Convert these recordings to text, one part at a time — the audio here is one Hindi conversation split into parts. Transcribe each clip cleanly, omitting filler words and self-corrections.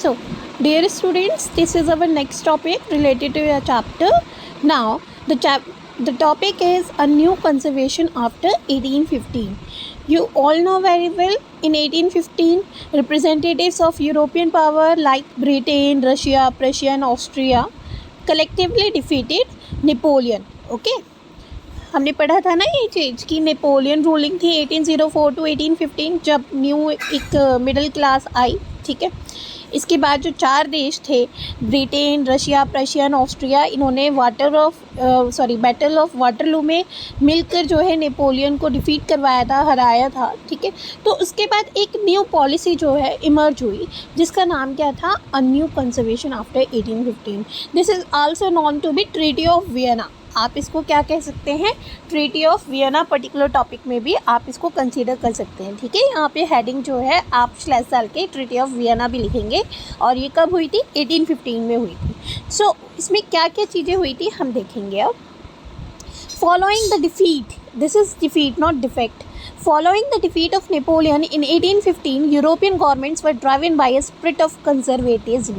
So, dear students, this is our next topic related to your chapter. Now, the topic is a new conservation after 1815. You all know very well, in 1815, representatives of European power like Britain, Russia, Prussia and Austria collectively defeated Napoleon. Okay? हमने पढ़ा था ना ये चीज़ कि नेपोलियन रूलिंग थी 1804 टू 1815, जब न्यू एक मिडिल क्लास आई. ठीक है. इसके बाद जो 4 देश थे, ब्रिटेन, रशिया, प्रशिया और ऑस्ट्रिया, इन्होंने बैटल ऑफ वाटरलू में मिलकर जो है नेपोलियन को डिफीट करवाया था, हराया था. ठीक है. तो उसके बाद एक न्यू पॉलिसी जो है इमर्ज हुई, जिसका नाम क्या था, a new conservation after 1815. This is also known to be treaty of Vienna. आप इसको क्या कह सकते हैं, treaty of Vienna. Particular topic में भी आप इसको कंसीडर कर सकते हैं. ठीक है. यहाँ पे हेडिंग जो है आप /साल के ट्रीटी ऑफ वियना भी लिखेंगे. और ये कब हुई थी, 1815 में हुई थी. सो इसमें क्या क्या चीज़ें हुई थी हम देखेंगे अब. Following the defeat, this is defeat not defect. Following the defeat of Napoleon in 1815, European governments were driven by a spirit of conservatism.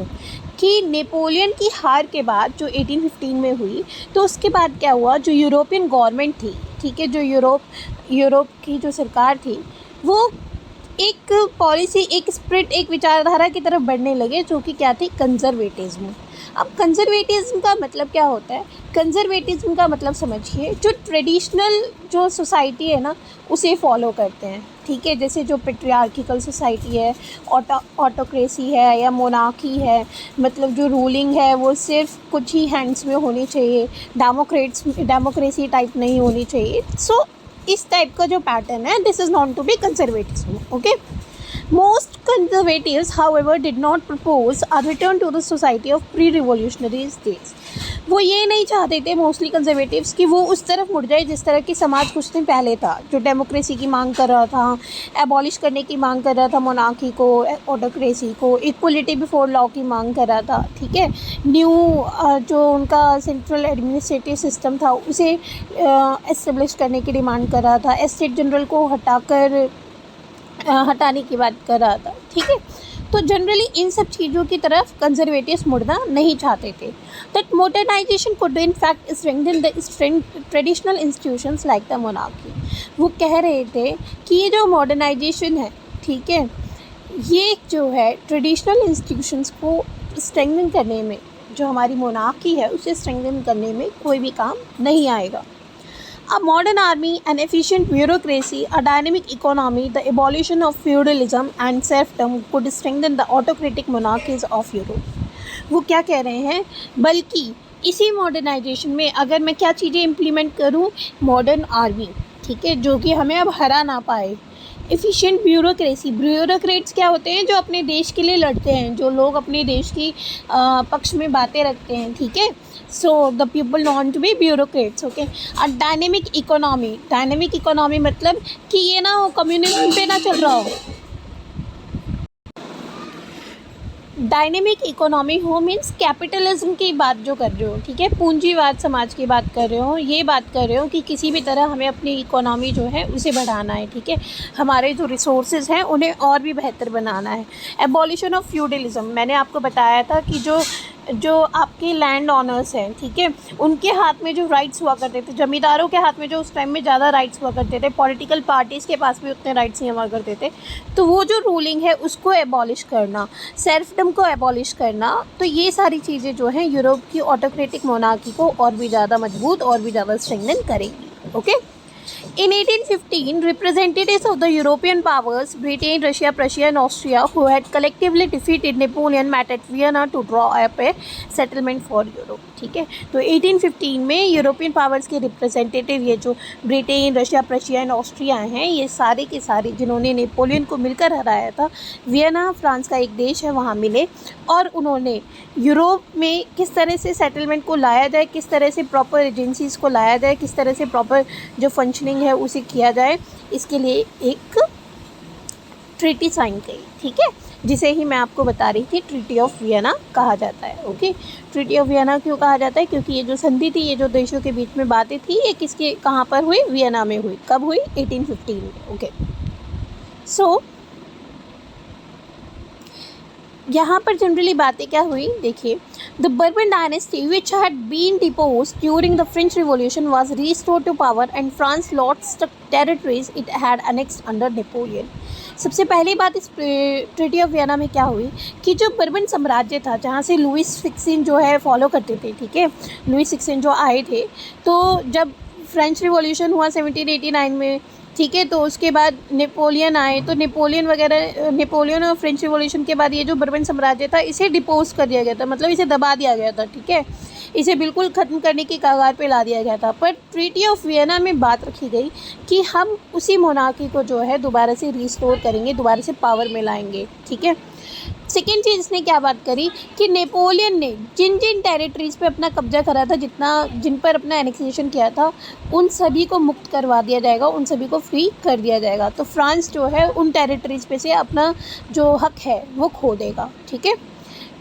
कि नेपोलियन की हार के बाद जो 1815 में हुई, तो उसके बाद क्या हुआ, जो यूरोपियन गवर्नमेंट थी, ठीक है, जो यूरोप की जो सरकार थी, वो एक पॉलिसी, एक स्पिरिट, एक विचारधारा की तरफ बढ़ने लगे, जो कि क्या थी, कंजर्वेटिज्म. अब कंजर्वेटिज्म का मतलब क्या होता है, कंजर्वेटिज्म का मतलब समझिए, जो ट्रेडिशनल जो सोसाइटी है ना, उसे फॉलो करते हैं. ठीक है. जैसे जो पेट्रियार्किकल सोसाइटी है, ऑटोक्रेसी है या मोनार्की है, मतलब जो रूलिंग है वो सिर्फ कुछ ही हैंड्स में होनी चाहिए, डेमोक्रेसी टाइप नहीं होनी चाहिए. सो इस टाइप का जो पैटर्न है, this is known to be conservatism. Okay. Most conservatives, however, did not propose a return to the society of pre-revolutionary days. वो ये नहीं चाहते थे मोस्टली कंजर्वेटिव्स कि वो उस तरफ मुड़ जाए जिस तरह की समाज कुछ दिन पहले था, जो डेमोक्रेसी की मांग कर रहा था, एबॉलिश करने की मांग कर रहा था मोनार्की को, ऑटोक्रेसी को, इक्वलिटी बिफोर लॉ की मांग कर रहा था. ठीक है. न्यू जो उनका सेंट्रल एडमिनिस्ट्रेटिव सिस्टम था, उसे एस्टेब्लिश करने की डिमांड कर रहा था. एस्टेट जनरल को हटाने की बात कर रहा था. ठीक है. तो जनरली इन सब चीज़ों की तरफ कंजर्वेटिव्स मुड़ना नहीं चाहते थे. That modernisation could in fact strengthen the traditional institutions like the monarchy. वो कह रहे थे कि ये जो मॉडर्नाइजेशन है, ठीक है, ये जो है ट्रेडिशनल इंस्टीट्यूशंस को स्ट्रेंथन करने में, जो हमारी मोनार्की है उसे स्ट्रेंथन करने में कोई भी काम नहीं आएगा. A modern army, an efficient bureaucracy, a dynamic economy, the abolition of feudalism and serfdom could strengthen the autocratic monarchies of Europe. वो क्या कह रहे हैं, बल्कि इसी मॉडर्नाइजेशन में अगर मैं क्या चीज़ें इम्प्लीमेंट करूँ, मॉडर्न आर्मी, ठीक है, जो कि हमें अब हरा ना पाए. एफिशिएंट ब्यूरोक्रेसी, ब्यूरोक्रेट्स क्या होते हैं, जो अपने देश के लिए लड़ते हैं, जो लोग अपने देश की पक्ष में बातें रखते हैं. ठीक है. So the people known to be bureaucrats. Okay. A dynamic economy, dynamic economy मतलब कि ये ना हो कम्युनिज्म पे ना चल रहा हो. डायनेमिक इकोनॉमी हो मीन्स कैपिटलिज्म की बात जो कर रहे हो, ठीक है, पूंजीवाद समाज की बात कर रहे हो, ये बात कर रहे हो कि किसी भी तरह हमें अपनी इकोनॉमी जो है उसे बढ़ाना है. ठीक है. हमारे जो रिसोर्सेज हैं उन्हें और भी बेहतर बनाना है. एबॉलिशन ऑफ फ्यूडलिज्म, मैंने आपको बताया था कि जो आपके लैंड ऑनर्स हैं, ठीक है, उनके हाथ में जो राइट्स हुआ करते थे, ज़मींदारों के हाथ में जो उस टाइम में ज़्यादा राइट्स हुआ करते थे, पॉलिटिकल पार्टीज़ के पास भी उतने राइट्स नहीं हुआ करते थे, तो वो जो रूलिंग है उसको एबॉलिश करना, सेल्फडम को एबॉलिश करना. तो ये सारी चीज़ें जो हैं यूरोप की ऑटोक्रेटिक मोनार्की को और भी ज़्यादा मजबूत और भी ज़्यादा स्ट्रेंथन करेंगी. Okay. In 1815, representatives of the European powers, Britain, Russia, Prussia and Austria, who had collectively defeated Napoleon, met at Vienna to draw up a settlement for Europe. ठीक है. तो 1815 में यूरोपियन पावर्स के रिप्रेजेंटेटिव, ये जो Britain, Russia, Prussia and Austria हैं, ये सारे के सारे जिन्होंने नेपोलियन को मिलकर हराया था, वियना फ्रांस का एक देश है, वहाँ मिले और उन्होंने यूरोप में किस तरह से सेटलमेंट को लाया जाए, किस तरह से प्रॉपर एजेंसीज़ को लाया जाए, किस तरह से प्रॉपर जो फंक्शनिंग है उसे किया जाए, इसके लिए एक ट्रीटी साइन की. ठीक है. जिसे ही मैं आपको बता रही थी, ट्रीटी ऑफ वियना कहा जाता है. ओके. ट्रीटी ऑफ वियना क्यों कहा जाता है, क्योंकि ये जो संधि थी, ये जो देशों के बीच में बातें थी, ये किसके कहाँ पर हुई, वियना में हुई. कब हुई, 1815 में. ओके. सो यहाँ पर जनरली बातें क्या हुई देखिए, the Bourbon dynasty which had been deposed during the French revolution was restored to power and France lost the territories it had annexed under Napoleon. सबसे पहली बात इस ट्रीटी ऑफ वियना में क्या हुई कि जो बर्बन साम्राज्य था, जहाँ से लुइस 16 जो है फॉलो करते थे, ठीक है, लुइस 16 जो आए थे, तो जब फ्रेंच रिवॉल्यूशन हुआ 1789 में, ठीक है, तो उसके बाद नेपोलियन आए, तो नेपोलियन और फ्रेंच रिवॉल्यूशन के बाद ये जो बर्बन साम्राज्य था इसे डिपोज कर दिया गया था, मतलब इसे दबा दिया गया था, ठीक है, इसे बिल्कुल ख़त्म करने की कगार पे ला दिया गया था। पर ट्रीटी ऑफ वियना में बात रखी गई कि हम उसी मोनार्की को जो है दोबारा से रिस्टोर करेंगे, दोबारा से पावर में लाएंगे, ठीक है। सेकेंड चीज़ इसने क्या बात करी कि नेपोलियन ने जिन जिन टेरिटरीज़ पे अपना कब्जा करा था, जिन पर अपना एनेक्सेशन किया था, उन सभी को मुक्त करवा दिया जाएगा, उन सभी को फ्री कर दिया जाएगा। तो फ्रांस जो है उन टेरिटरीज़ पे से अपना जो हक है वो खो देगा, ठीक है।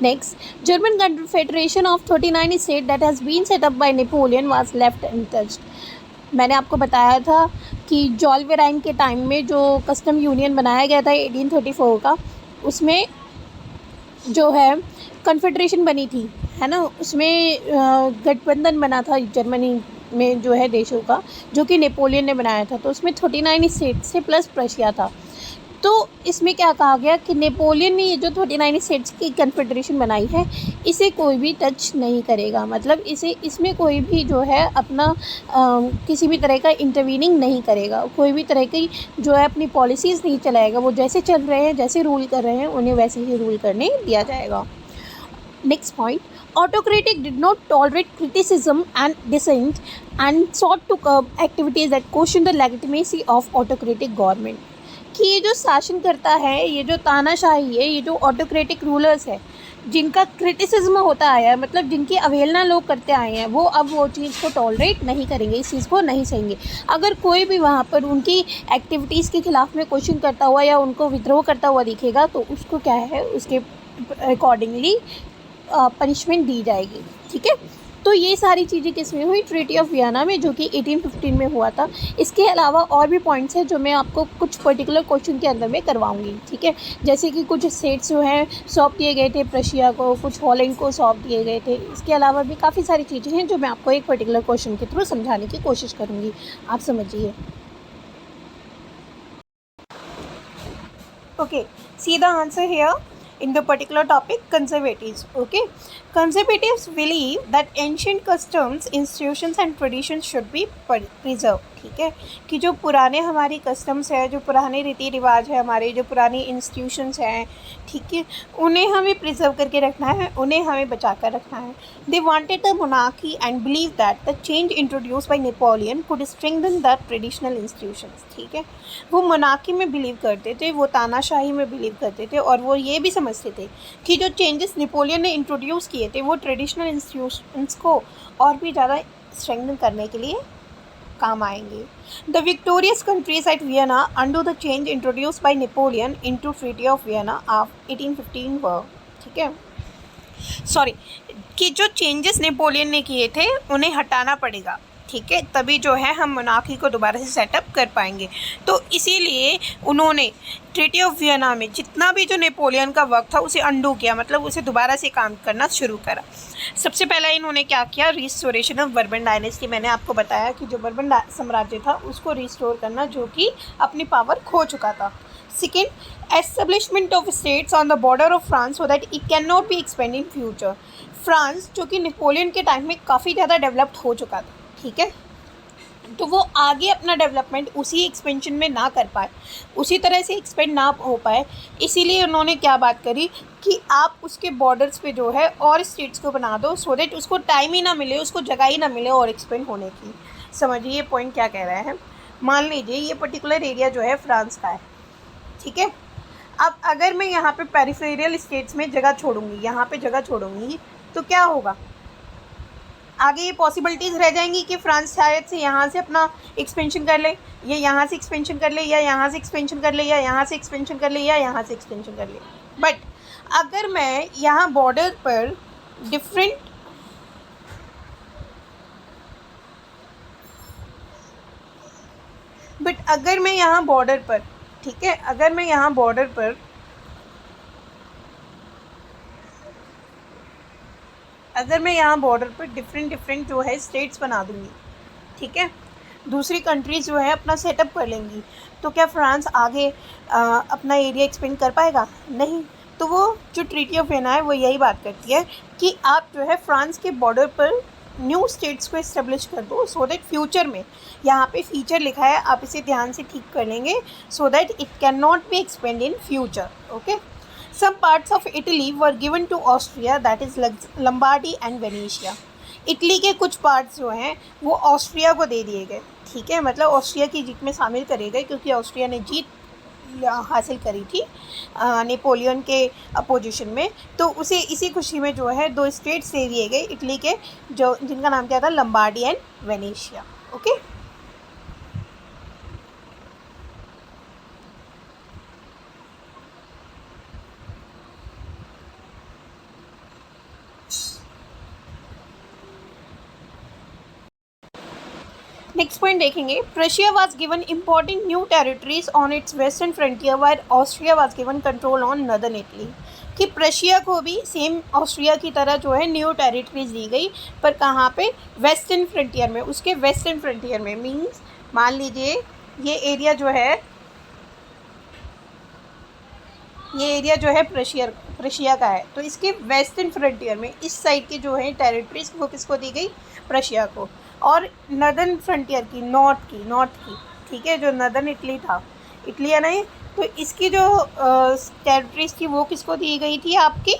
Next, German confederation of 39 state that has been set up by Napoleon was left untouched. मैंने आपको बताया था कि जॉलवेराइन के टाइम में जो कस्टम यूनियन बनाया गया था 1834 का, उसमें जो है कन्फेडरेशन बनी थी, है ना, उसमें गठबंधन बना था जर्मनी में जो है देशों का, जो कि नेपोलियन ने बनाया था। तो उसमें 39 स्टेट से प्लस प्रशिया था। तो इसमें क्या कहा गया कि नेपोलियन ने ये जो 39 स्टेट्स की कन्फेडरेशन बनाई है, इसे कोई भी टच नहीं करेगा, मतलब इसमें कोई भी जो है अपना किसी भी तरह का इंटरवीनिंग नहीं करेगा, कोई भी तरह की जो है अपनी पॉलिसीज़ नहीं चलाएगा। वो जैसे चल रहे हैं, जैसे रूल कर रहे हैं, उन्हें वैसे ही रूल करने दिया जाएगा। Next point, autocratic did not tolerate criticism and dissent and sought to curb activities that question the legitimacy of autocratic government। कि ये जो शासन करता है, ये जो तानाशाही है, ये जो ऑटोक्रेटिक रूलर्स है, जिनका क्रिटिसिज्म होता आया है, मतलब जिनकी अवहेलना लोग करते आए हैं, वो अब वो चीज़ को टॉलरेट नहीं करेंगे, इस चीज़ को नहीं सहेंगे। अगर कोई भी वहाँ पर उनकी एक्टिविटीज़ के खिलाफ में क्वेश्चन करता हुआ या उनको विद्रोह करता हुआ दिखेगा, तो उसको क्या है, उसके अकॉर्डिंगली पनिशमेंट दी जाएगी, ठीक है। तो ये सारी चीज़ें किसमें हुई, ट्रीटी ऑफ वियना में, जो कि 1815 में हुआ था। इसके अलावा और भी पॉइंट्स हैं जो मैं आपको कुछ पर्टिकुलर क्वेश्चन के अंदर में करवाऊंगी, ठीक है। जैसे कि कुछ स्टेट्स जो हैं सौंप दिए गए थे प्रशिया को, कुछ हॉलैंड को सौंप दिए गए थे। इसके अलावा भी काफ़ी सारी चीज़ें हैं जो मैं आपको एक पर्टिकुलर क्वेश्चन के थ्रू समझाने की कोशिश करूँगी, आप समझिए। Okay, see the answer here in the particular topic, conservatives. Okay, conservatives believe that ancient customs, institutions and traditions should be preserved। ठीक है, कि जो पुराने हमारी कस्टम्स है, जो पुराने रीति रिवाज है, हमारे जो पुरानी इंस्टीट्यूशंस हैं, ठीक है, उन्हें हमें प्रिजर्व करके रखना है, उन्हें हमें बचा कर रखना है। They wanted the monarchy and believe that the change introduce by Napoleon could strengthen the traditional institutions. ठीक है, वो मोनार्की में बिलीव करते थे, वो तानाशाही में बिलीव करते थे, और वो ये भी समझते थे कि जो चेंजेस नेपोलियन ने इंट्रोड्यूस किए थे वो ट्रेडिशनल इंस्टीट्यूशंस को और भी ज़्यादा स्ट्रेंथन करने के लिए काम आएंगे। The victorious countries at Vienna under the change introduce by Napoleon into treaty of Vienna of 1815 वर। ठीक है, सॉरी, कि जो चेंजेस नेपोलियन ने किए थे उन्हें हटाना पड़ेगा, ठीक है, तभी जो है हम मोनार्की को दोबारा से सेटअप कर पाएंगे। तो इसीलिए उन्होंने ट्रीटी ऑफ वियना में जितना भी जो नेपोलियन का वर्क था उसे अंडू किया, मतलब उसे दोबारा से काम करना शुरू करा। सबसे पहले इन्होंने क्या किया, रिस्टोरेशन ऑफ बर्बन डायनेस्टी। मैंने आपको बताया कि जो बर्बन साम्राज्य था उसको रिस्टोर करना, जो कि अपनी पावर खो चुका था। Second, establishment of states on the border of France so that it can not be expand in future. France जो कि नेपोलियन के टाइम में काफ़ी ज़्यादा डेवलप्ड हो चुका था, ठीक है, तो वो आगे अपना डेवलपमेंट उसी एक्सपेंशन में ना कर पाए, उसी तरह से एक्सपेंड ना हो पाए, इसीलिए उन्होंने क्या बात करी कि आप उसके बॉर्डर्स पे जो है और स्टेट्स को बना दो, सो दैट उसको टाइम ही ना मिले, उसको जगह ही ना मिले और एक्सपेंड होने की। समझिए ये पॉइंट क्या कह रहा है। मान लीजिए ये पर्टिकुलर एरिया जो है फ्रांस का है, ठीक है, अब अगर मैं यहाँ पे पेरिफेरियल स्टेट्स में जगह छोड़ूंगी, यहाँ पे जगह छोड़ूंगी, तो क्या होगा, आगे ये पॉसिबिलिटीज़ रह जाएंगी कि फ्रांस शायद से यहाँ से अपना एक्सपेंशन कर ले, या यहाँ से एक्सपेंशन कर ले, या यहाँ से एक्सपेंशन कर ले, या यहाँ से एक्सपेंशन कर ले, या यहाँ से एक्सपेंशन कर ले। बट अगर मैं यहाँ बॉर्डर पर अगर मैं यहाँ बॉर्डर पर, ठीक है, अगर मैं यहाँ बॉर्डर पर अगर मैं यहाँ बॉर्डर पर डिफरेंट जो है स्टेट्स बना दूँगी, ठीक है, दूसरी कंट्रीज जो है अपना सेटअप कर लेंगी, तो क्या फ्रांस आगे अपना एरिया एक्सपेंड कर पाएगा? नहीं। तो वो जो ट्रीटी ऑफ वियना है वो यही बात करती है कि आप जो है फ्रांस के बॉर्डर पर न्यू स्टेट्स को इस्टेब्लिश कर दो, सो दैट फ्यूचर में, यहाँ पे फीचर लिखा है, आप इसे ध्यान से ठीक कर लेंगे, so that it can not be expand in future. Okay. Some parts of Italy were given to Austria, that is Lombardy and Venetia. Italy के कुछ पार्ट्स जो हैं वो ऑस्ट्रिया को दे दिए गए, ठीक है, मतलब ऑस्ट्रिया की जीत में शामिल करे गए, क्योंकि ऑस्ट्रिया ने जीत हासिल करी थी नेपोलियन के अपोजिशन में. तो उसे इसी खुशी में जो है 2 स्टेट्स दे दिए गए इटली के, जो जिनका नाम क्या था, Lombardy and Venetia. Okay. Next point देखेंगे. Prussia was given important new territories on its western frontier while Austria was given control on northern Italy. कि प्रशिया को भी सेम ऑस्ट्रिया की तरह जो है न्यू टेरिटरीज दी गई, पर कहाँ पे? वेस्टर्न फ्रंटियर में. उसके वेस्टर्न फ्रंटियर में मीन्स मान लीजिए ये एरिया जो है प्रशिया का है, तो इसके वेस्टर्न फ्रंटियर में इस साइड की जो है टेरिटरीज वो किसको दी गई? प्रशिया को. और नदर्न फ्रंटियर की, नॉर्थ की, ठीक है, जो नदर्न इटली था, इटली है नहीं, तो इसकी जो टेरिटरीज थी वो किसको दी गई थी आपकी?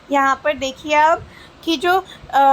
यहाँ पर देखिए आप कि जो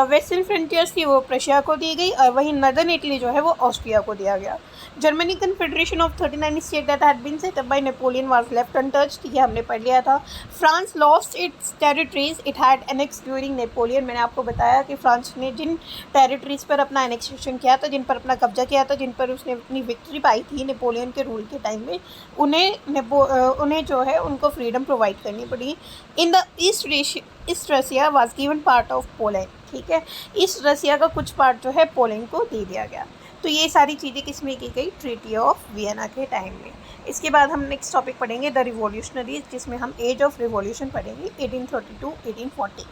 वेस्टर्न फ्रंटियर्स थी वो प्रशिया को दी गई, और वहीं नदर्न इटली जो है वो ऑस्ट्रिया को दिया गया. Germany confederation of 39 state that had been set up by Napoleon was left untouched. ये हमने पढ़ लिया था. France lost its territories it had annex during Napoleon. मैंने आपको बताया कि फ्रांस ने जिन टेरिटरीज पर अपना एनेक्सेशन किया था, जिन पर अपना कब्जा किया था, जिन पर उसने अपनी विक्ट्री पाई थी नेपोलियन के रूल के टाइम में, उन्हें जो है उनको फ्रीडम प्रोवाइड करनी पड़ी. In the east Russia was given part of Poland. ठीक है, ईस्ट रसिया का कुछ पार्ट जो है पोलैंड को दे दिया गया. तो ये सारी चीज़ें किस में की गई? ट्रीटी ऑफ वियना के टाइम में. इसके बाद हम नेक्स्ट टॉपिक पढ़ेंगे द रिवॉल्यूशनरीज, जिसमें हम एज ऑफ रिवॉल्यूशन पढ़ेंगे 1832 1840.